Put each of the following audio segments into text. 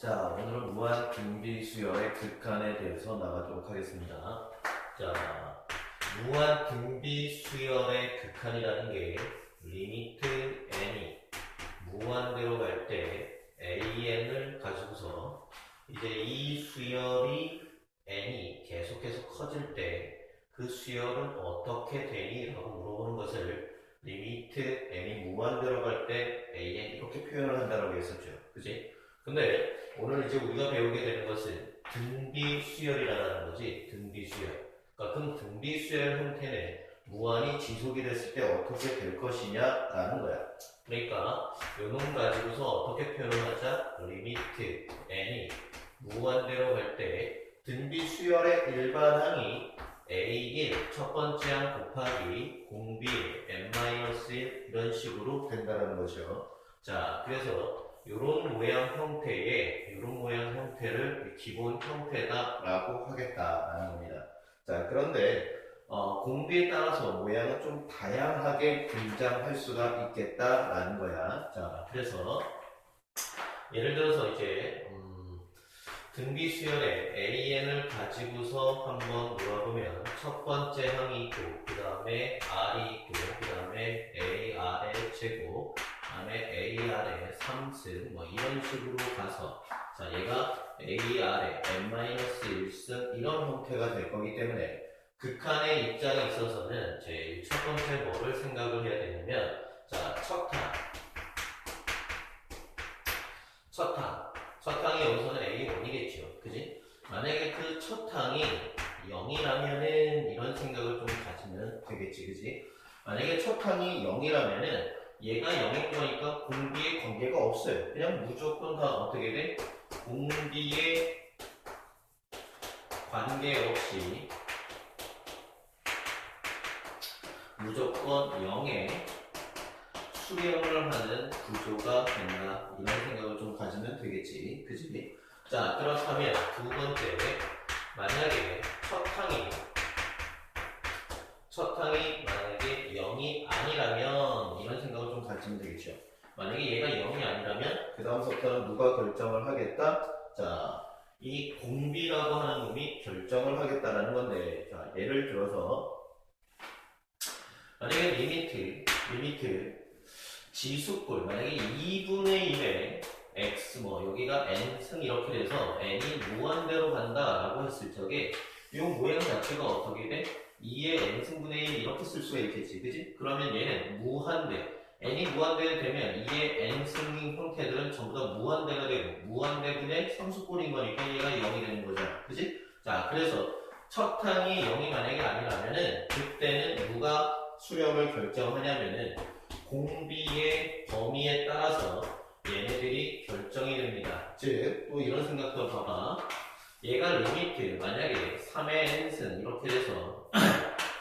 자, 오늘은 무한 등비 수열의 극한에 대해서 나가도록 하겠습니다. 자, 무한 등비 수열의 극한이라는 게 리미트 n이 무한대로 갈 때 an을 가지고서 이제 이 수열이 n이 계속해서 커질 때 그 수열은 어떻게 되니? 라고 물어보는 것을 리미트 n이 무한대로 갈 때 an 이렇게 표현을 한다고 했었죠. 그지? 근데 오늘 이제 우리가 배우게 되는 것은 등비 수열이라는 거지. 등비 수열. 그러니까 그 등비 수열 형태는 무한히 지속이 됐을 때 어떻게 될 것이냐라는 거야. 그러니까 요놈 가지고서 어떻게 표현을 하자? 리미트 n이 무한대로 갈 때 등비 수열의 일반항이 a1 첫 번째 항 곱하기 공비 n-1 이런 식으로 된다는 거죠. 자, 그래서 이런 모양 형태를 기본 형태다라고 하겠다라는 겁니다. 자, 그런데 공비에 따라서 모양은 좀 다양하게 등장할 수가 있겠다라는 거야. 자, 그래서 예를 들어서 이제 등비 수열에 an을 가지고서 한번 놀아보면 첫 번째 항이 있고 그 다음에 r이 있고 그 다음에 ar의 제곱 그 다음에 ar의 3승 뭐 이런 식으로 가서 자 얘가 ar의 n-1승 이런 형태가 될 거기 때문에 극한의 입장에 있어서는 제 첫 번째 뭐를 생각을 해야 되냐면 자 첫 항이 여기서는 A1이겠죠. 그지? 만약에 그 첫 항이 0이라면은 이런 생각을 좀 가지면 되겠지. 그지? 만약에 첫 항이 0이라면은 얘가 0인 거니까 공비에 관계가 없어요. 그냥 무조건 다 어떻게 돼? 공비에 관계없이 무조건 0에 수렴을 하는 구조가 된다. 이런 생각을 좀 가지면 되겠지. 그지? 자, 그렇다면 두 번째, 만약에 첫 항이 만약에 0이 아니라면 이런 생각을 좀 가지면 되겠죠. 만약에 얘가 0이 아니라면 그 다음부터는 누가 결정을 하겠다? 자, 이 공비라고 하는 놈이 결정을 하겠다라는 건데, 자, 예를 들어서 만약에 리미트 지수꼴 만약에 2분의 1에 x 뭐 여기가 n승 이렇게 돼서 n이 무한대로 간다라고 했을 적에 이 모양 자체가 어떻게 돼? 2의 n승분의 1 이렇게 쓸 수가 있겠지, 그지? 그러면 얘는 무한대 n이 무한대가 되면 2의 n승 형태들은 전부 다 무한대가 되고 무한대분의 상수꼴인 거니까 얘가 0이 되는 거잖아, 그지? 자, 그래서 첫 항이 0이 만약에 아니라면은 그때는 누가 수렴을 결정하냐면은 공비의 범위에 따라서 얘네들이 결정이 됩니다. 즉, 또 이런 생각도 봐봐. 얘가 리미트, 만약에 3의 n승 이렇게 돼서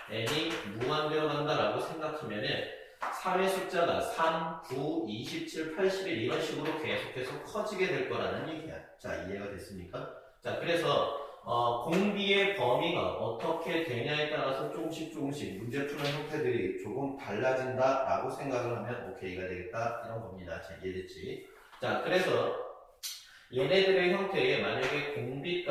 n이 무한대로 간다라고 생각하면은 3의 숫자가 3, 9, 27, 81 이런 식으로 계속해서 커지게 될 거라는 얘기야. 자, 이해가 됐습니까? 자, 그래서 공비의 범위가 어떻게 되냐에 따라서 조금씩 문제 푸는 형태들이 조금 달라진다라고 생각을 하면 오케이가 되겠다 이런 겁니다. 자, 이해됐지? 자, 그래서 얘네들의 형태에 만약에 공비의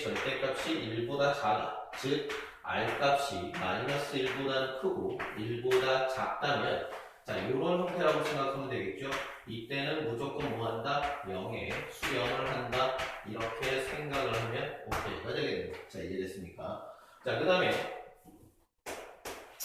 절대값이 1보다 작아, 즉 R값이 마이너스 1보다 크고 1보다 작다면 자, 이런 형태라고 생각하면 되겠죠? 이때는 무조건 뭐 한다? 0에 수렴을 한다. 이렇게 생각을 하면 오케이가 되겠네요. 자, 이해됐습니까? 자, 그 다음에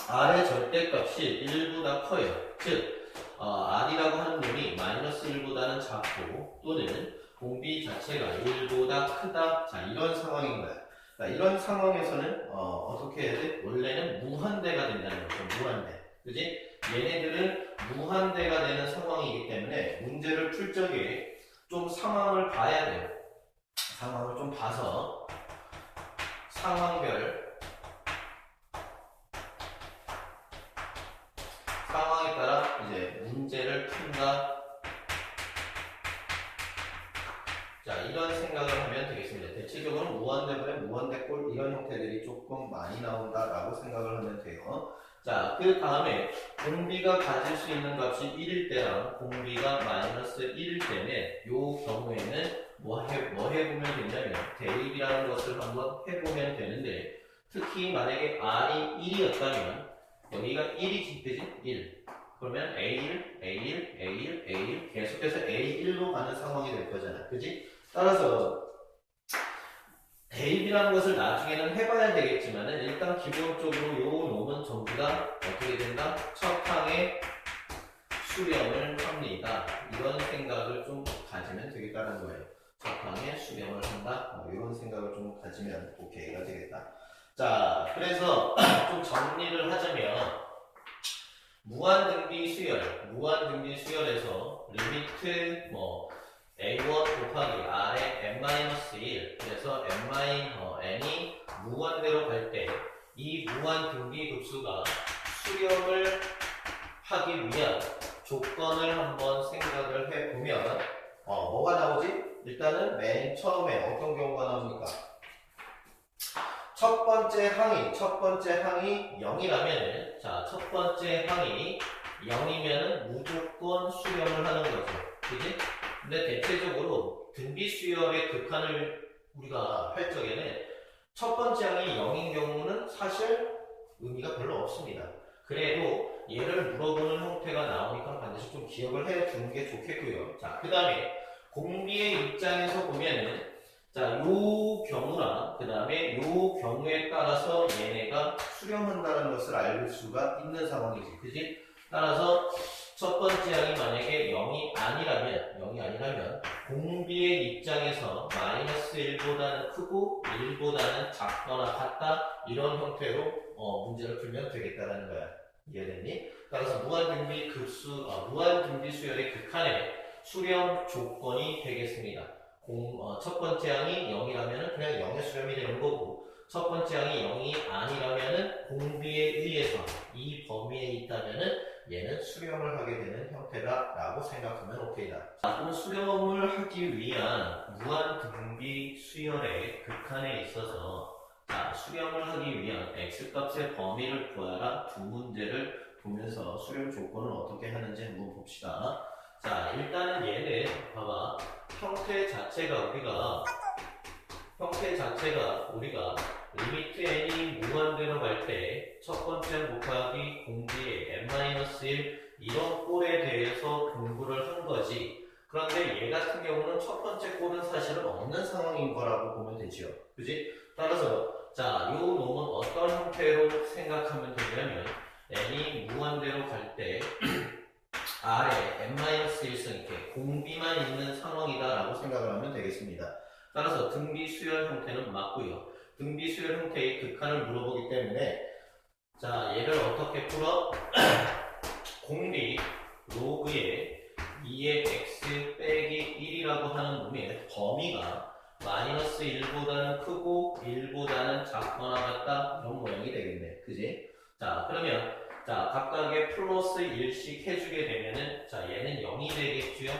R의 절대값이 1보다 커요. 즉, R이라고 하는 놈이 마이너스 1보다는 작고 또는 공비 자체가 1보다 크다. 자, 이런 상황인 거야. 자, 이런 상황에서는 어떻게 해야 돼? 원래는 무한대가 된다는 거죠. 무한대. 그지? 얘네들은 무한대가 되는 상황이기 때문에 문제를 풀 적에 좀 상황을 봐야 돼요. 상황을 좀 봐서 상황별 상황에 따라 이제 문제를 푼다. 자, 이런 생각을 하면 되겠습니다. 대체적으로 무한대분의 무한대꼴 이런 형태들이 조금 많이 나온다라고 생각을 하면 돼요. 자, 그 다음에 공비가 가질 수 있는 값이 1일 때랑 공비가 마이너스 1일 때는 요 경우에는 뭐 해보면 되냐면 대입이라는 것을 한번 해보면 되는데 특히 만약에 R이 1이었다면 여기가 1이지, 그지? 1. 그러면 A1, A1, A1, A1 계속해서 A1로 가는 상황이 될 거잖아. 그지? 따라서 대입이라는 것을 나중에는 해봐야 되겠지만은 일단 기본적으로 요 놈은 전부 다 어떻게 된다? 첫 항에 수렴을 합니다. 이런 생각을 좀 가지면 되겠다는 거예요. 첫 항에 수렴을 한다. 이런 생각을 좀 가지면 오케이가 되겠다. 자, 그래서 좀 정리를 하자면 무한등비 수열에서 리미트 A1 곱하기 R의 n-1 그래서 n이 무한대로 갈 때 이 무한등비 급수가 수렴을 하기 위한 조건을 한번 생각을 해보면 뭐가 나오지? 일단은 맨 처음에 어떤 경우가 나옵니까? 첫 번째 항이 0이라면 자, 첫 번째 항이 0이면 무조건 수렴을 하는 거죠. 그지? 근데 대체적으로 등비 수열의 극한을 우리가 할 적에는 첫 번째 항이 0인 경우는 사실 의미가 별로 없습니다. 그래도 얘를 물어보는 형태가 나오니까 반드시 좀 기억을 해 두는 게 좋겠고요. 자, 그 다음에 공비의 입장에서 보면은 자, 요 경우랑 그 다음에 요 경우에 따라서 얘네가 수렴한다는 것을 알 수가 있는 상황이지. 그지? 따라서 첫 번째 항이 만약에 0이 아니라면 공비의 입장에서 마이너스 1보다는 크고 1보다는 작거나 같다 이런 형태로 문제를 풀면 되겠다라는 거야. 이해됐니? 따라서 무한등비 수열의 극한의 수렴 조건이 되겠습니다. 첫 번째 항이 0이라면 그냥 0의 수렴이 되는 거고 첫 번째 항이 0이 아니라면 공비에 의해서 이 범위에 있다면은 얘는 수렴을 하게 되는 형태다 라고 생각하면 오케이다. 자, 그럼 수렴을 하기 위한 무한등비 수열의 극한에 있어서 자, 수렴을 하기 위한 x값의 범위를 구하라 두 문제를 보면서 수렴 조건을 어떻게 하는지 한번 봅시다. 자, 일단은 얘는 봐봐. 형태 자체가 우리가 리미트 n이 무한대로 갈 때 첫 번째 곱하기 공비의 n-1 이런 꼴에 대해서 공부를 한 거지. 그런데 얘 같은 경우는 첫 번째 꼴은 사실은 없는 상황인 거라고 보면 되지요. 그지? 따라서 자, 요 놈은 어떤 형태로 생각하면 되냐면 n이 무한대로 갈 때 R에 n-1승 이렇게 공비만 있는 상황이다라고 생각을 하면 되겠습니다. 따라서 등비 수열 형태는 맞고요. 등비 수열 형태의 극한을 물어보기 때문에 자, 얘를 어떻게 풀어? 공비 로그의 2의 x 빼기 1이라고 하는 놈의 범위가 마이너스 1보다는 크고 1보다는 작거나 같다 이런 모양이 되겠네. 그지? 자, 그러면 자, 각각의 플러스 1씩 해주게 되면은 자, 얘는 0이 되겠죠?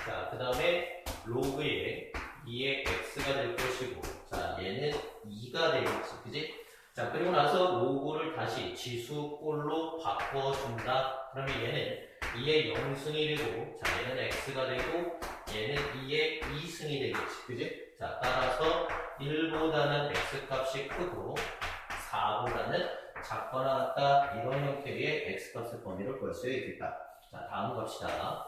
자, 그 다음에 로그의 2의 x가 될 것이고 자, 얘는 2가 되겠지. 그지? 자, 그리고 나서 로그를 다시 지수꼴로 바꿔준다. 그러면 얘는 2의 0승이 되고 자, 얘는 x가 되고 얘는 2의 2승이 되겠지. 그지? 자, 따라서 1보다는 x값이 크고 4보다는 작거나 같다 이런 형태의 x값의 범위를 구할 수 있겠다. 자, 다음 갑시다.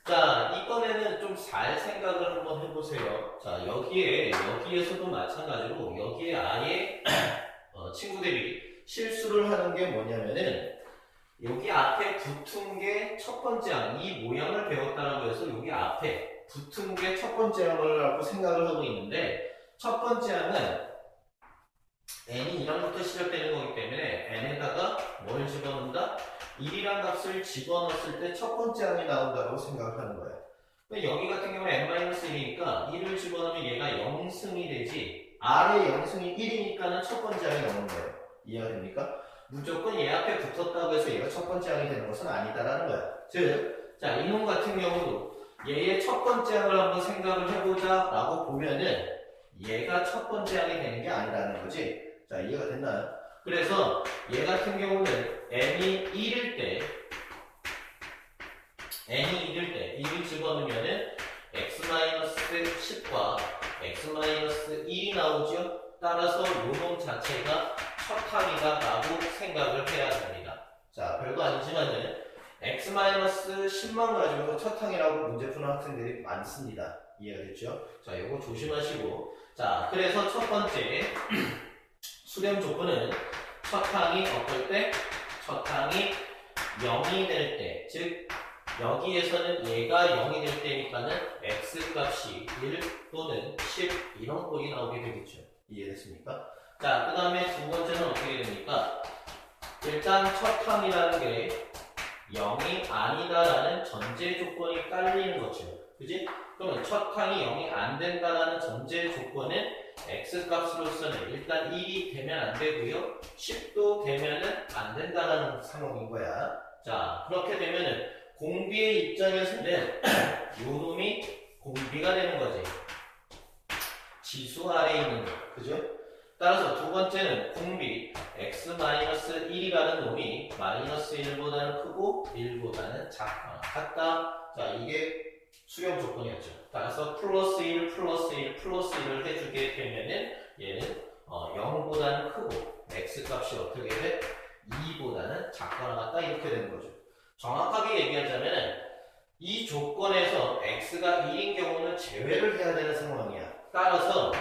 자, 이번에는 좀 잘 생각을 한번 해보세요. 자, 여기에서도 마찬가지로 여기에 아예 친구들이 실수를 하는 게 뭐냐면은 여기 앞에 붙은 게 첫 번째 항, 이 모양을 배웠다고 해서 여기 앞에 붙은 게 첫 번째 항이라고 생각을 하고 있는데 첫 번째 항은 n이 1항부터 시작되는 거기 때문에 n에다가 뭘 집어넣는다? 1이란 값을 집어넣었을 때 첫 번째 항이 나온다고 생각하는 거예요. 여기 같은 경우는 n-1이니까 1을 집어넣으면 얘가 0승이 되지 R의 0승이 1이니까는 첫 번째 항이 나오는 거예요. 이해가 됩니까? 무조건 얘 앞에 붙었다고 해서 얘가 첫 번째 항이 되는 것은 아니다라는 거야. 즉, 자, 이놈 같은 경우도 얘의 첫 번째 항을 한번 생각을 해보자 라고 보면은 얘가 첫 번째 항이 되는 게 아니라는 거지. 자, 이해가 됐나요? 그래서 얘 같은 경우는 n이 1을 집어넣으면은 x-10과 x-1이 나오죠. 따라서 요놈 자체가 첫 항이다 라고 생각을 해야 됩니다. 자, 별거 아니지만은 x-10만 가지고 첫 항이라고 문제 푸는 학생들이 많습니다. 이해가 됐죠? 자, 요거 조심하시고. 자, 그래서 첫 번째 수렴 조건은 첫 항이 어떨 때? 첫 항이 0이 될 때, 즉 여기에서는 얘가 0이 될 때니까는 x 값이 1 또는 10 이런 꼴이 나오게 되겠죠. 이해됐습니까? 자, 그 다음에 두 번째는 어떻게 됩니까? 일단 첫 항이라는 게 0이 아니다라는 전제 조건이 깔리는 거죠. 그지? 그러면 첫 항이 0이 안 된다라는 전제 조건은 x 값으로서는 일단 1이 되면 안 되고요. 10도 되면은 안 된다라는 상황인 거야. 자, 그렇게 되면은 공비의 입장에서는 요 놈이 공비가 되는 거지. 지수 아래에 있는 거. 그죠? 따라서 두 번째는 공비 x-1이라는 놈이 -1보다는 크고 1보다는 같다. 자, 이게 수렴 조건이었죠. 따라서 플러스 1, 플러스 1, 플러스 1을 해주게 되면은 얘는 0보다는 크고 x 값이 어떻게 돼? 2보다는 작거나 같다 이렇게 되는 거죠. 정확하게 얘기하자면 이 조건에서 x가 1인 경우는 제외를 해야 되는 상황이야. 따라서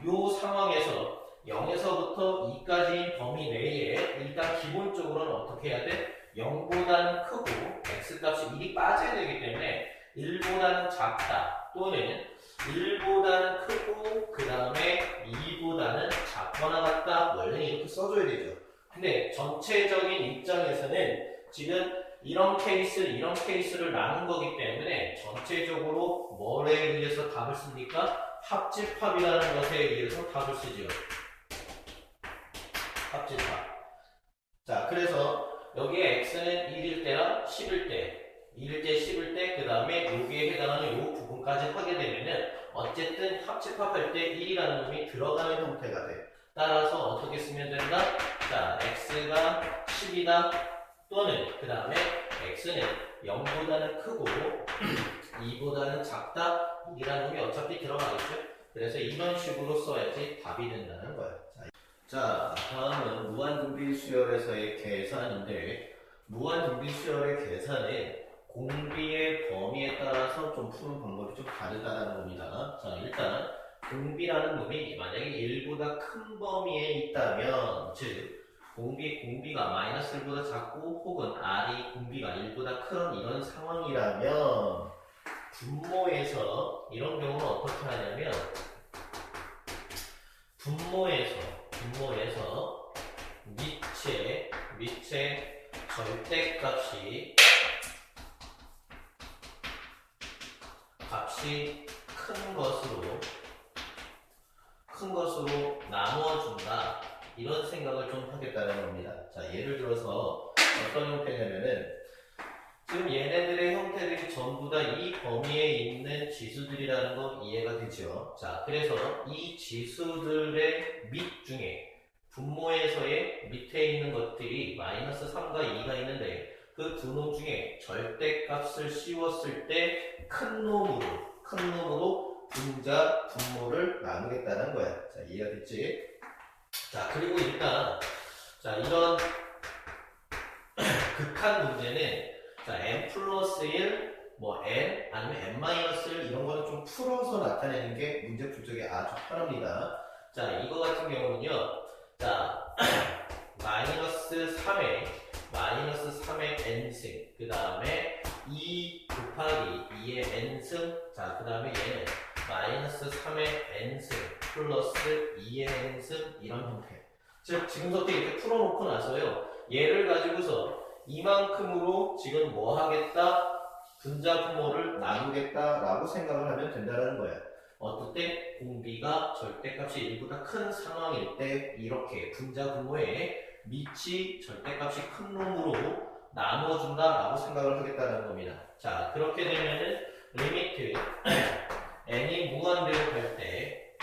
이 상황에서 0에서부터 2까지인 범위 내에 일단 기본적으로는 어떻게 해야 돼? 0보다는 크고 x값이 1이 빠져야 되기 때문에 1보다는 작다 또는 1보다는 크고 그 다음에 2보다는 작거나 같다 원래 이렇게 써줘야 되죠. 근데 전체적인 입장에서는 지금 이런 케이스를 나눈 거기 때문에 전체적으로 뭐에 의해서 답을 씁니까? 합집합이라는 것에 의해서 답을 쓰죠. 합집합. 자, 그래서 여기에 x는 1일 때랑 10일 때, 1일 때, 10일 때, 그 다음에 여기에 해당하는 이 부분까지 하게 되면은 어쨌든 합집합할 때 1이라는 놈이 들어가는 형태가 돼. 따라서 어떻게 쓰면 된다? 자, x가 10이다. 또는 그 다음에 x는 0보다는 크고 2보다는 작다. 이라는 놈이 어차피 들어가겠죠. 그래서 이런 식으로 써야지 답이 된다는 거야. 자, 다음은 무한등비 수열에서의 계산인데 무한등비 수열의 계산은 공비의 범위에 따라서 좀 푸는 방법이 좀 다르다는 겁니다. 자, 일단 공비라는 놈이 만약에 1보다 큰 범위에 있다면 즉 공비가 -1보다 작고 혹은 r이 공비가 1보다 큰 이런 상황이라면 분모에서 이런 경우는 어떻게 하냐면 분모에서 밑에 절대값이 큰 것으로 나누어준다 이런 생각을 좀 하겠다는 겁니다. 자, 예를 들어서 어떤 형태냐면은 지금 얘네들의 형태들이 전부 다 이 범위에 있는 지수들이라는 거 이해가 되죠? 자, 그래서 이 지수들의 밑 중에 분모에서의 밑에 있는 것들이 -3과 2가 있는데 그 두 놈 중에 절대값을 씌웠을 때 큰 놈으로 분자, 분모를 나누겠다는 거야. 자, 이해가 됐지? 자, 그리고 일단 자, 이런 극한 문제는 자, n 플러스 1, 뭐 n 아니면 n-1 이런 거는 좀 풀어서 나타내는 게 문제 풀 적에 아주 편합니다. 자, 이거 같은 경우는요. 자, -3의 n승 그 다음에 2 곱하기 2의 n승 자, 그 다음에 얘는 -3의 n승 플러스 2의 n승 이런 형태. 즉, 지금부터 이렇게 풀어놓고 나서요. 얘를 가지고서 이만큼으로 지금 뭐 하겠다? 분자 분모를 나누겠다라고 생각을 하면 된다는 거야. 어떨 때? 공비가 절대값이 1보다 큰 상황일 때 이렇게 분자 분모에 밑이 절대값이 큰 놈으로 나누어준다라고 생각을 하겠다는 겁니다. 자, 그렇게 되면은 리미트 n이 무한대로 갈 때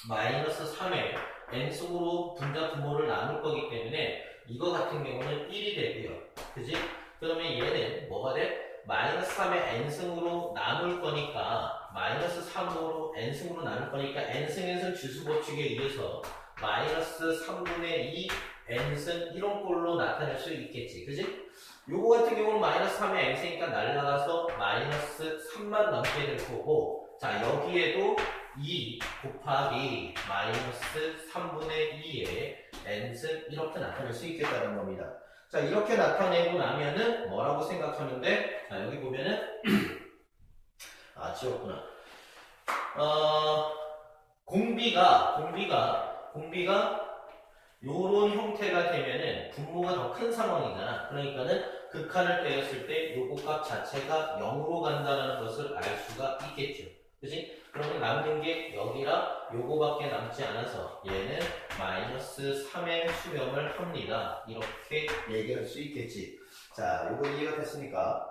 -3의 n승으로 분자 분모를 나누 남을 거기 때문에 이거 같은 경우는 1이 되고요. 그지? 그러면 얘는 뭐가 돼? 마이너스 3의 n승으로 나눌 거니까 마이너스 3으로 n승으로 나눌 거니까 n승에서 지수 법칙에 의해서 마이너스 3분의 2 n승 이런 꼴로 나타낼 수 있겠지. 그지? 요거 같은 경우는 마이너스 3의 n승이니까 날라가서 마이너스 3만 남게 될 거고 자 여기에도 2 곱하기 마이너스 3분의 2의 n승 이렇게 나타낼 수 있겠다는 겁니다. 자 이렇게 나타내고 나면은 뭐라고 생각하면 돼? 자 여기 보면은 아 지웠구나. 공비가 요런 형태가 되면은 분모가 더 큰 상황이잖아. 그러니까는 극한을 때렸을 때 요거 값 자체가 0으로 간다는 것을 알 수가 있겠죠. 그치? 그러면 남는 게 여기랑 요거밖에 남지 않아서 얘는 마이너스 3의 수렴을 합니다. 이렇게 얘기할 수 있겠지. 자, 요거 이해가 됐으니까.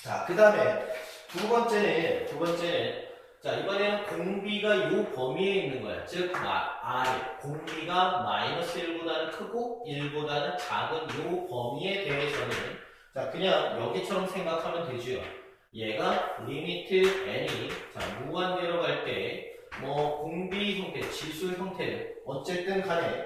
자, 그 다음에 두 번째는 자, 이번에는 공비가 요 범위에 있는 거야. 즉, R. 공비가 마이너스 1보다는 크고 1보다는 작은 요 범위에 대해서는 자, 그냥 여기처럼 생각하면 되죠. 얘가 리미트 n이 자, 무한대로 갈 때 뭐 공비 형태, 지수 형태를 어쨌든 간에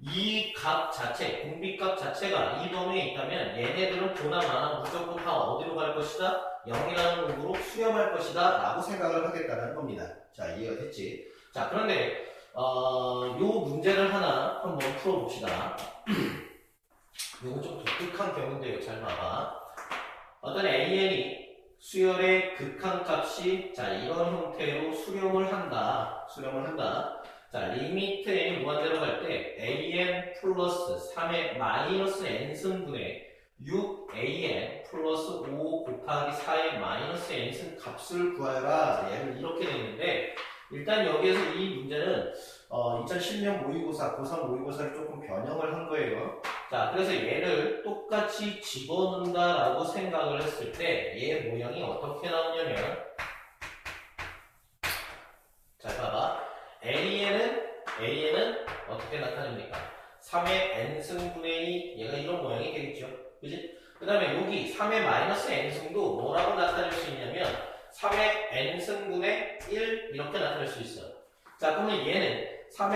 이 값 자체, 공비값 자체가 이 범위에 있다면 얘네들은 보나 마나 무조건 다 어디로 갈 것이다? 0이라는 놈으로 수렴할 것이다 라고 생각을 하겠다는 겁니다. 자 이해가 됐지? 자 그런데 요 문제를 하나 한번 풀어봅시다. 요거 좀 독특한 경우인데요. 잘 봐봐. 어떤 AN이 수열의 극한값이 자 이런 형태로 수렴을 한다. 자 리미트 n이 무한대로 갈 때 an 플러스 3의 마이너스 n승분의 6an 플러스 5 곱하기 4의 마이너스 n승 값을 구하라. 얘를 이렇게 되는데 일단 여기에서 이 문제는 2010년 모의고사, 고3 모의고사를 조금 변형을 한 거예요. 자, 그래서 얘를 똑같이 집어넣는다라고 생각을 했을 때 얘 모양이 어떻게 나오냐면 자, 봐봐. AN은 어떻게 나타냅니까? 3의 n승분의 2 얘가 이런 모양이 되겠죠. 그지? 그 다음에 여기 3의 마이너스 n승도 뭐라고 나타낼 수 있냐면 3의 n승분의 1 이렇게 나타낼 수 있어. 자 그러면 얘는 3의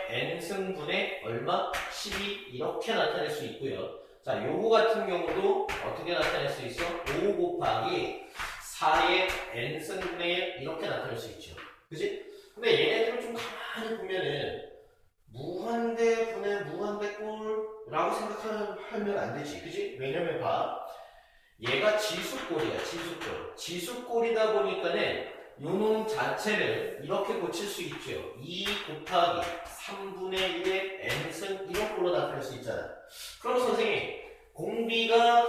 n승분의 얼마? 12 이렇게 나타낼 수 있고요. 자 요거 같은 경우도 어떻게 나타낼 수 있어? 5 곱하기 4의 n승분의 1 이렇게 나타낼 수 있죠. 그지? 근데 얘네들을 좀 가만히 보면은 무한대 분의 무한대 꼴라고 생각하면 안 되지. 그지? 왜냐면 봐. 얘가 지수꼴이야. 지수꼴이다 보니까는 요놈 자체를 이렇게 고칠 수 있죠. 2 곱하기 3분의 1의 n승 이런 꼴로 나타낼 수 있잖아. 그럼 선생님 공비가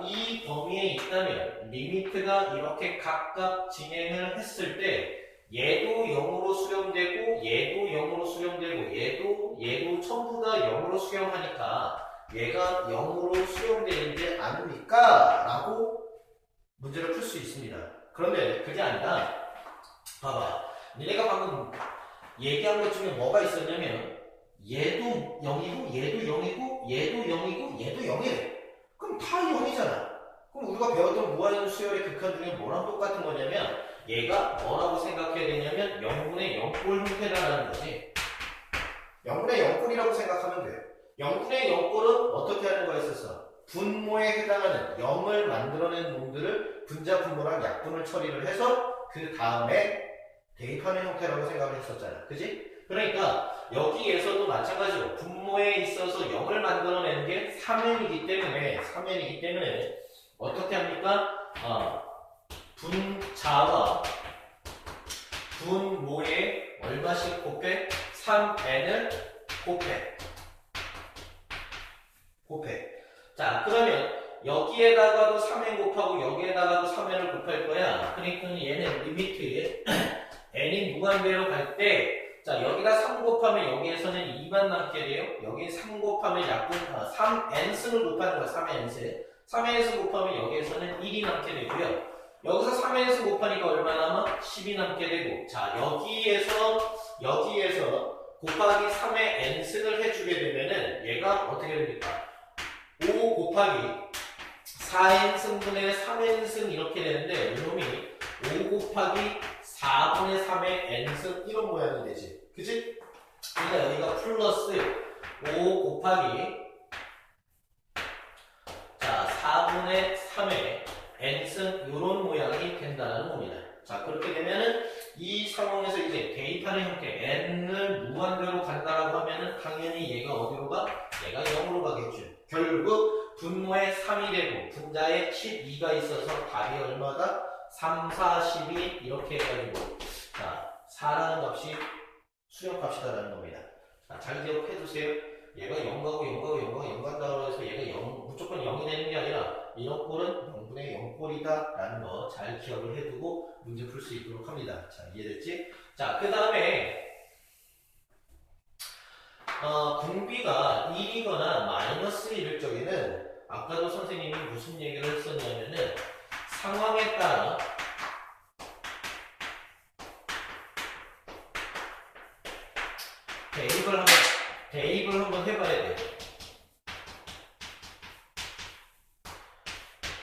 이 범위에 있다면 리미트가 이렇게 각각 진행을 했을 때 얘도 0으로 수렴되고 얘도 0으로 수렴되고 얘도 전부 다 0으로 수렴하니까 얘가 0으로 수렴되는지 아닙니까? 라고 문제를 풀 수 있습니다. 그런데 그게 아니라 봐봐. 니네가 방금 얘기한 것 중에 뭐가 있었냐면 얘도 0이고 얘도 0이고 얘도 0이고 얘도 0이래. 그럼 다 0이잖아. 그럼 우리가 배웠던 무한수열의 극한 중에 뭐랑 똑같은 거냐면 얘가 뭐라고 생각해야 되냐면 0분의 0꼴 형태라는 거지. 0분의 0꼴이라고 생각하면 돼. 0분의 0꼴은 어떻게 하는 거였었어? 분모에 해당하는 0을 만들어낸 놈들을 분자 분모랑 약분을 처리를 해서 그 다음에 대입하는 형태라고 생각을 했었잖아. 그지? 그러니까 여기에서도 마찬가지로 분모에 있어서 0을 만들어내는 게 3n이기 때문에 어떻게 합니까? 분자와 분모에 얼마씩 곱해? 3n을 곱해. 자, 그러면 여기에다가도 3n 곱하고 여기에다가도 3n을 곱할 거야. 그러니까 얘는 리미트에 n이 무한대로 갈 때 자, 여기다 3 곱하면 여기에서는 2만 남게 돼요. 여기 3 곱하면 약분 3n승을 곱하는 거야. 3n승. 3n승 곱하면 여기에서는 1이 남게 되고요. 여기서 3n승 곱하니까 얼마 남아? 10이 남게 되고 자, 여기에서 곱하기 3의 n승을 해주게 되면은 얘가 어떻게 됩니까? 5 곱하기 4n승분의 3n승 이렇게 되는데 이놈이 5 곱하기 4분의 3의 n승 이런 모양이 되지. 그치? 그러니까 여기가 플러스 5 곱하기 자 4분의 3의 n승 이런 모양이 된다는 겁니다. 자 그렇게 되면은 이 상황에서 이제 대입하는 형태 n을 무한대로 간다라고 하면은 당연히 얘가 어디로 가? 얘가 0으로 가겠죠. 결국 분모에 3이 되고 분자에 12가 있어서 답이 얼마다? 3, 4, 12 이렇게 해가지고 자 4라는 값이 수렴값이다라는 겁니다. 자, 잘 기억해두세요. 얘가 0가고 0가고 0가고 0 간다고 해서 얘가 0, 무조건 0이 되는 게 아니라 이런 꼴은 0분의 0꼴이다 라는 거 잘 기억을 해두고 문제 풀 수 있도록 합니다. 자 이해됐지? 자 그 다음에 분비가 1이거나 마이너스 1일 적에는 아까도 선생님이 무슨 얘기를 했었냐면은 상황에 따라 대입을 한번 해봐야 돼요.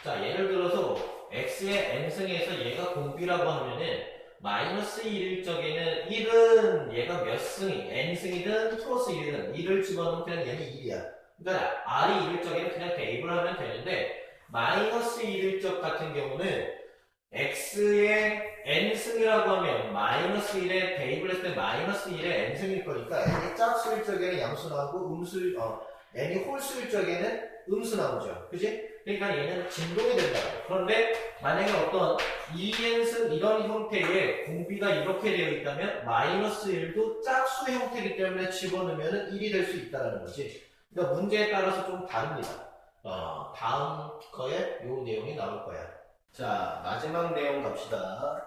자 예를 들어서 x의 n승에서 얘가 공비라고 하면은 마이너스 1일 적에는 1은 얘가 몇 승이 n승이든 플러스 1이든 1을 집어넣으면 그냥 얘는 1이야. 그러니까 r이 1일 적에는 그냥 대입을 하면 되는데 마이너스 1일 적 같은 경우는 x의 n승이라고 하면 마이너스 1에 대입을 했을 때 마이너스 1에 n승일 거니까 n이 짝수일 적에는 양수 나오고 n이 홀수일 적에는 음수 나오죠. 그지? 그러니까 얘는 진동이 된다. 그런데 만약에 어떤 2n승 이런 형태의 공비가 이렇게 되어 있다면 마이너스 1도 짝수 형태이기 때문에 집어넣으면 1이 될 수 있다는 거지. 그러니까 문제에 따라서 좀 다릅니다. 다음 거에 요 내용이 나올 거야. 자, 마지막 내용 갑시다.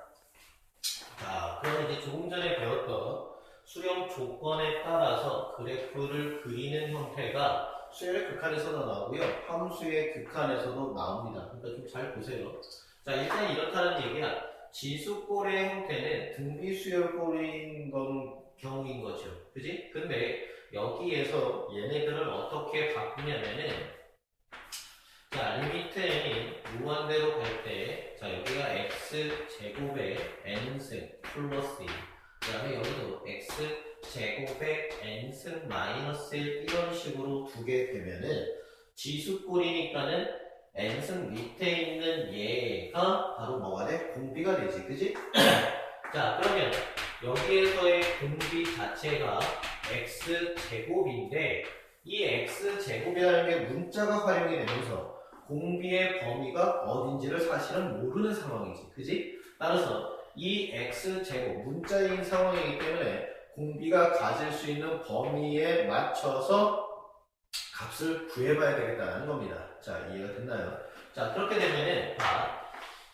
자, 그럼 이제 조금 전에 배웠던 수렴 조건에 따라서 그래프를 그리는 형태가 수열의 극한에서도 나오고요. 함수의 극한에서도 나옵니다. 그러니까 좀 잘 보세요. 자, 일단 이렇다는 얘기야. 지수꼴의 형태는 등비수열꼴인 경우인 거죠. 그지? 근데 여기에서 얘네들을 어떻게 바꾸냐면은 자, 리미트 n이 무한대로 갈 때, 자, 여기가 x제곱의 n승 플러스 2. 그 다음에 여기도 x제곱의 n승 마이너스 1 이런 식으로 두게 되면은 지수꼴이니까는 n승 밑에 있는 얘가 바로 뭐가 돼? 공비가 되지. 그지? 자, 그러면 여기에서의 공비 자체가 x제곱인데 이 x제곱이라는 게 문자가 활용이 되면서 공비의 범위가 어딘지를 사실은 모르는 상황이지. 그지? 따라서 이 x제곱 문자인 상황이기 때문에 공비가 가질 수 있는 범위에 맞춰서 값을 구해봐야 되겠다는 겁니다. 자, 이해가 됐나요? 자, 그렇게 되면은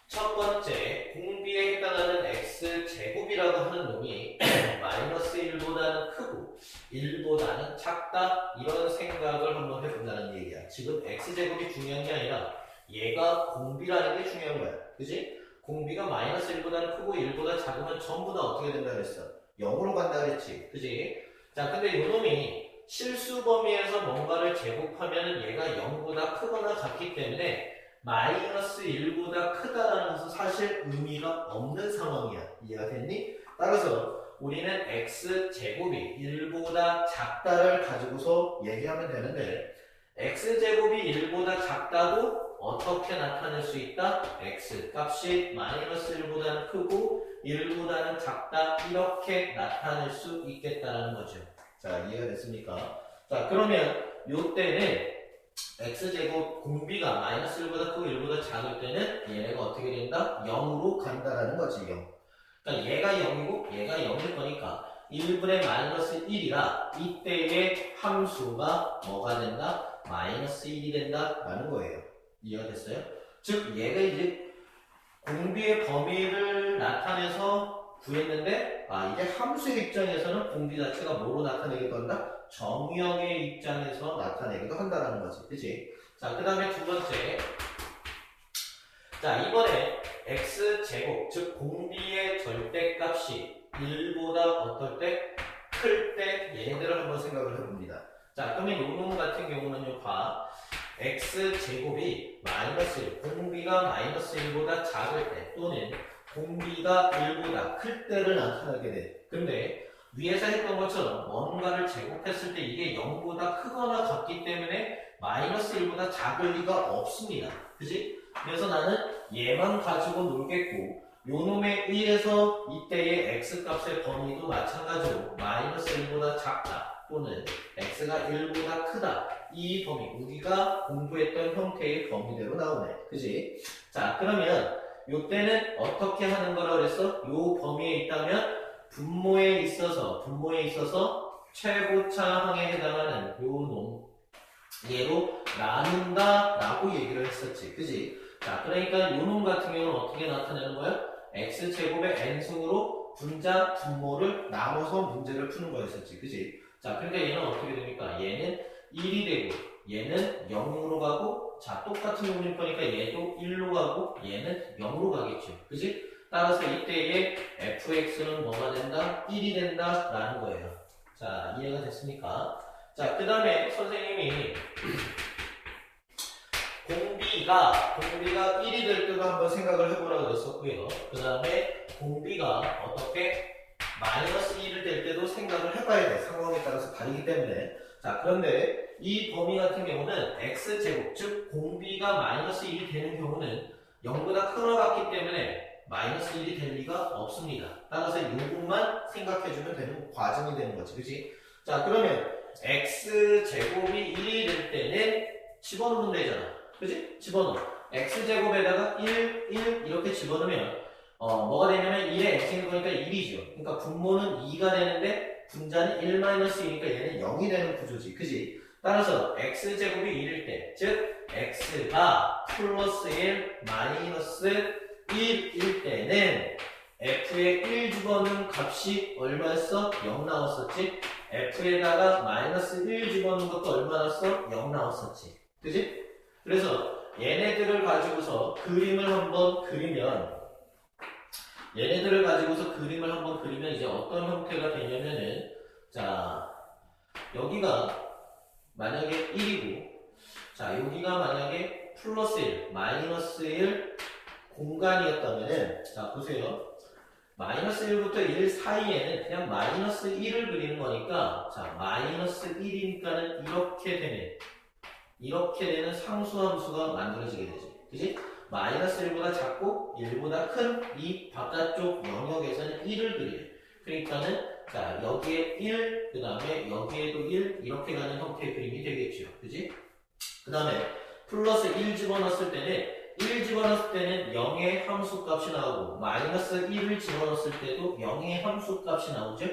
첫 번째 공비에 해당하는 x제곱이라고 하는 놈이 마이너스 1보다는 크고 1보다는 작다 이런 생각을 한번 해본다는 얘기야. 지금 x제곱이 중요한 게 아니라 얘가 공비라는 게 중요한 거야. 그지? 공비가 마이너스 1보다는 크고 1보다 작으면 전부 다 어떻게 된다 그랬어? 0으로 간다 그랬지. 그지? 자, 근데 요놈이 실수 범위에서 뭔가를 제곱하면 얘가 0보다 크거나 같기 때문에 마이너스 1보다 크다라는 것은 사실 의미가 없는 상황이야. 이해가 됐니? 따라서 우리는 x제곱이 1보다 작다를 가지고서 얘기하면 되는데 x제곱이 1보다 작다고 어떻게 나타낼 수 있다? x 값이 마이너스 1보다는 크고 1보다는 작다 이렇게 나타낼 수 있겠다라는 거죠. 자, 이해가 됐습니까? 자, 그러면 요때는 x제곱 공비가 마이너스 1보다 크고 1보다 작을 때는 얘네가 어떻게 된다? 0으로 간다라는 거지. 0. 그러니까 얘가 0이고 얘가 0일 거니까 1분의 마이너스 1이라 이때의 함수가 뭐가 된다? 마이너스 1이 된다라는 거예요. 이해가 됐어요? 즉 얘가 이제 공비의 범위를 나타내서 구했는데 이게 함수의 입장에서는 공비 자체가 뭐로 나타내기도 한다? 정의역의 입장에서 나타내기도 한다는 거지. 그치? 자, 그 다음에 두 번째. 자, 이번에 x제곱, 즉 공비의 절대값이 1보다 어떨 때? 클 때 얘네들을 한번 생각을 해봅니다. 자, 그러면 요 놈 같은 경우는요, 봐. x제곱이 마이너스 1, 공비가 마이너스 1보다 작을 때 또는 공비가 1보다 클 때를 나타나게 돼. 근데 위에서 했던 것처럼 뭔가를 제곱했을 때 이게 0보다 크거나 같기 때문에 마이너스 1보다 작을 리가 없습니다. 그지? 그래서 나는 얘만 가지고 놀겠고 요 놈의 1에서 이때의 x값의 범위도 마찬가지로 마이너스 1보다 작다 또는 x가 1보다 크다 이 범위 우리가 공부했던 형태의 범위대로 나오네. 그지? 자, 그러면 요때는 어떻게 하는 거라 그랬어? 요 범위에 있다면 분모에 있어서 최고차항에 해당하는 요 놈 얘로 나눈다 라고 얘기를 했었지. 그지? 자, 그러니까 요 놈 같은 경우는 어떻게 나타내는 거야? x제곱의 n승으로 분자 분모를 나눠서 문제를 푸는 거였었지. 그지? 자, 그러니까 얘는 어떻게 됩니까? 얘는 1이 되고 얘는 0으로 가고 자, 똑같은 용림표니까 얘도 1로 가고 얘는 0으로 가겠죠. 그지? 따라서 이때의 fx는 뭐가 된다? 1이 된다 라는 거예요. 자, 이해가 됐습니까? 자, 그 다음에 선생님이 공비가 1이 될 때도 한번 생각을 해보라고 그랬었고요. 그 다음에 공비가 어떻게 마이너스 1을 될 때도 생각을 해봐야 돼. 상황에 따라서 다르기 때문에. 자, 그런데 이 범위 같은 경우는 x제곱, 즉 공비가 마이너스 1이 되는 경우는 0보다 크거나 같기 때문에 마이너스 1이 될 리가 없습니다. 따라서 이 부분만 생각해주면 되는 과정이 되는 거지. 그치? 자, 그러면 x제곱이 1이 될 때는 집어넣으면 되잖아. 그치? 집어넣어. x제곱에다가 1 이렇게 집어넣으면 뭐가 되냐면 1에 x인 거니까 1이죠. 그러니까 분모는 2가 되는데 분자는 1-1이니까 얘는 0이 되는 구조지. 그지? 따라서 x제곱이 1일 때, 즉 x가 플러스 1 마이너스 1일 때는 f에 1 집어넣은 값이 얼마였어? 0 나왔었지? f에다가 마이너스 1 집어넣은 것도 얼마 나왔어? 0 나왔었지. 그지? 그래서 얘네들을 가지고서 그림을 한번 그리면 이제 어떤 형태가 되냐면은 자, 여기가 만약에 1이고 자, 여기가 만약에 플러스 1, 마이너스 1 공간이었다면은 자, 보세요. 마이너스 1부터 1 사이에는 그냥 마이너스 1을 그리는 거니까 자, 마이너스 1이니까는 이렇게 되는 상수함수가 만들어지게 되지. 그지? 마이너스 1보다 작고 1보다 큰 이 바깥쪽 영역에서는 1을 그려. 그러니까는 자, 여기에 1, 그 다음에 여기에도 1 이렇게 가는 형태의 그림이 되겠죠. 그지? 그 다음에 플러스 1 집어넣었을 때는 0의 함수값이 나오고 마이너스 1을 집어넣었을 때도 0의 함수값이 나오죠.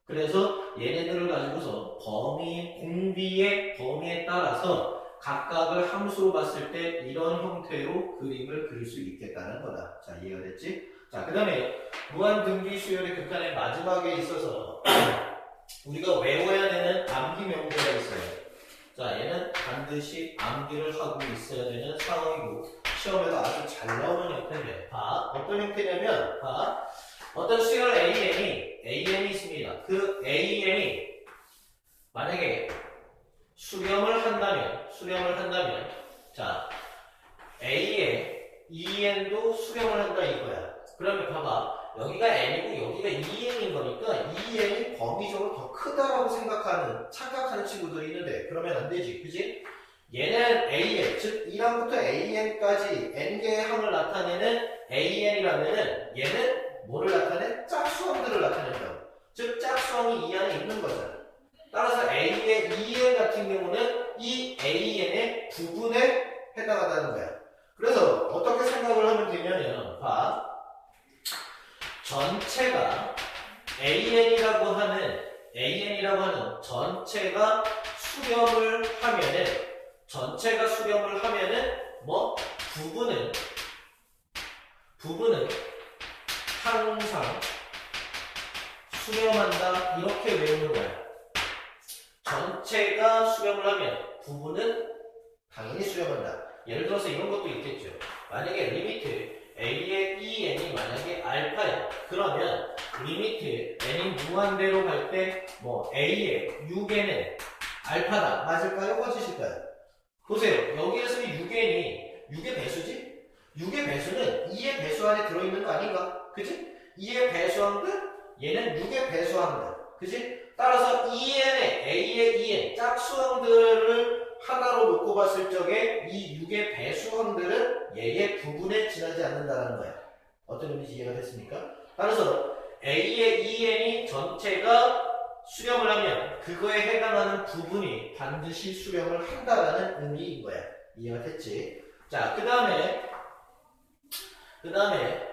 그래서 얘네들을 가지고서 공비의 범위에 따라서 각각을 함수로 봤을 때 이런 형태로 그림을 그릴 수 있겠다는 거다. 자, 이해가 됐지? 자, 그 다음에 무한등비 수열의 극한의 마지막에 있어서 우리가 외워야 되는 암기 명제가 있어요. 자, 얘는 반드시 암기를 하고 있어야 되는 상황이고 시험에도 아주 잘 나오는 형태인데 봐. 어떤 형태냐면 봐. 어떤 수열 AN이 있습니다. 그 AN이 만약에 수렴을 한다면 자, A에 EN도 수렴을 한다 이거야. 그러면 봐봐. 여기가 N이고 여기가 EN인 거니까 EN이 범위적으로 더 크다라고 착각하는 친구들이 있는데 그러면 안 되지. 그지? 얘는 AN, 즉 1항부터 AN까지 N개의 항을 나타내는 AN이라면은 얘는 뭐를 나타내? 짝수항들을 나타낸다고. 즉 짝수항이 이 안에 있는 거잖아. 따라서 A의 EN 같은 경우는 이 AN의 부분에 해당한다는 거야. 그래서 어떻게 생각을 하면 되냐면 봐. 전체가 AN이라고 하는 전체가 수렴을 하면은 뭐 부분은 항상 수렴한다 이렇게 외우는 거야. 전체가 수렴을 하면 부분은 당연히 수렴한다. 예를 들어서 이런 것도 있겠죠. 만약에 리미트 A의 EN이 만약에 알파야. 그러면 리미트 n이 무한대로 갈 때 뭐 a의 6n은 알파다. 맞을까요? 꺼지실까요? 보세요. 여기에서 6n이 6의 배수지? 6의 배수는 2의 배수 안에 들어있는 거 아닌가? 그지? 2의 배수항들? 얘는 6의 배수항들. 그지? 따라서 2n에 a의 2n 짝수항들을 하나로 놓고 봤을 적에 이 6의 배수항들은 얘의 부분에 지나지 않는다는 거야. 어떤 의미인지 이해가 됐습니까? 따라서 a의 2n이 전체가 수렴을 하면 그거에 해당하는 부분이 반드시 수렴을 한다라는 의미인 거야. 이해가 됐지? 자, 그 다음에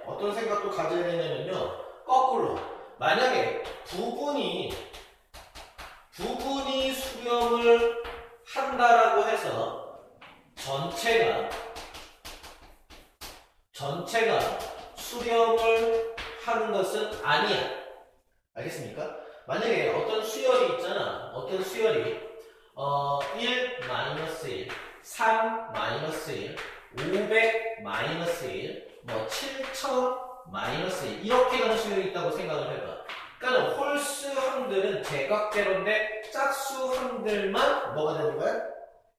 어떤 생각도 가져야 되냐면요. 거꾸로 만약에 부분이 수렴을 한다라고 해서 전체가 수렴을 하는 것은 아니야. 알겠습니까? 만약에 어떤 수열이 있잖아. 어떤 수열이 1 마이너스 1, 3 마이너스 1, 500 마이너스 1, 뭐 7000 마이너스 1 이렇게 가는 수열이 있다고 생각을 해봐. 그러니까 홀수항들은 대각대로인데 짝수항들만 뭐가 되는 거야?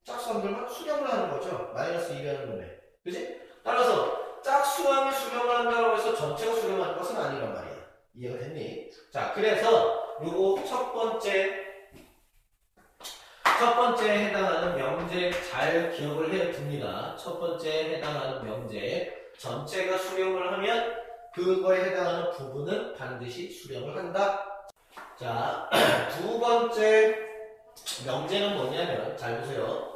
짝수항들만 수렴을 하는 거죠. 마이너스 2라는 놈에. 그지? 따라서 짝수항이 수렴을 한다고 해서 전체가 수렴하는 것은 아니란 말이야. 이해가 됐니? 자, 그래서 요거 첫 번째 해당하는 명제 잘 기억을 해 둡니다. 첫 번째 해당하는 명제 전체가 수렴을 하면 그거에 해당하는 부분은 반드시 수렴을 한다. 자, 두 번째 명제는 뭐냐면 잘 보세요.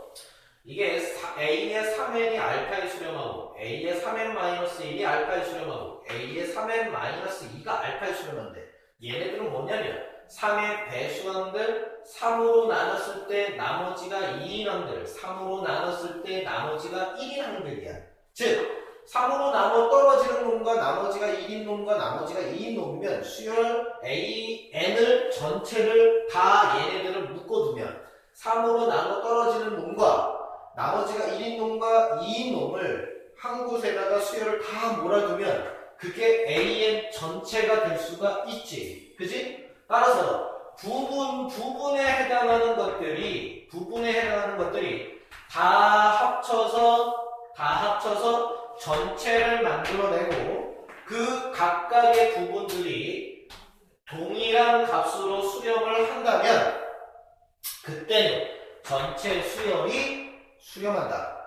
이게 A의 3n이 알파에 수렴하고 A의 3n-1이 알파에 수렴하고 A의 3n-2가 알파에 수렴한대. 얘네들은 뭐냐면 3의 배수항들 3으로 나눴을 때 나머지가 2인 항들 3으로 나눴을 때 나머지가 1인 항들이야. 즉 3으로 나눠 떨어지는 놈과 나머지가 1인 놈과 나머지가 2인 놈이면 수열 A, N을 전체를 다 얘네들을 묶어두면 3으로 나눠 떨어지는 놈과 나머지가 1인 놈과 2인 놈을 한 곳에다가 수열을 다 몰아두면 그게 AN 전체가 될 수가 있지. 그지? 따라서 부분에 해당하는 것들이 다 합쳐서 전체를 만들어내고 그 각각의 부분들이 동일한 값으로 수렴을 한다면 그때는 전체 수열이 수렴한다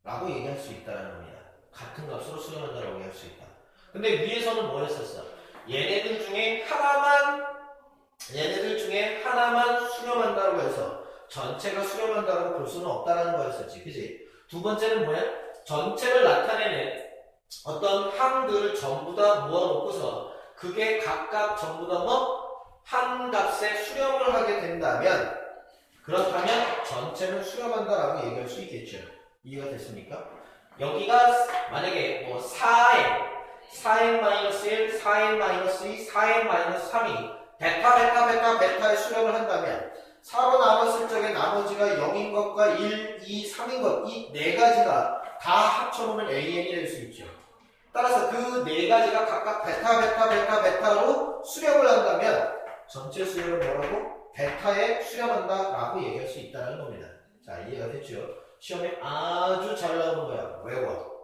라고 얘기할 수 있다는 겁니다. 같은 값으로 수렴한다라고 얘기할 수 있다. 근데 위에서는 뭐 했었어? 얘네들 중에 하나만 수렴한다고 해서 전체가 수렴한다고 볼 수는 없다라는 거였었지. 그지? 두 번째는 뭐야? 전체를 나타내는 어떤 항들을 전부 다 모아놓고서 그게 각각 전부 다 한 값에 수렴을 하게 된다면 그렇다면 전체는 수렴한다라고 얘기할 수 있겠죠. 이해가 됐습니까? 여기가 만약에 뭐 4n-1, 4n-2, 4n-3이 베타에 수렴을 한다면 4로 나눴을 적에 나머지가 0인 것과 1, 2, 3인 것 이 네 가지가 다 합쳐놓으면 AN이 될 수 있죠. 따라서 그 네 가지가 각각 베타로 수렴을 한다면 전체 수렴을 뭐라고? 베타에 수렴한다 라고 얘기할 수 있다는 겁니다. 자, 이해가 됐죠? 시험에 아주 잘 나오는 거야. 외워.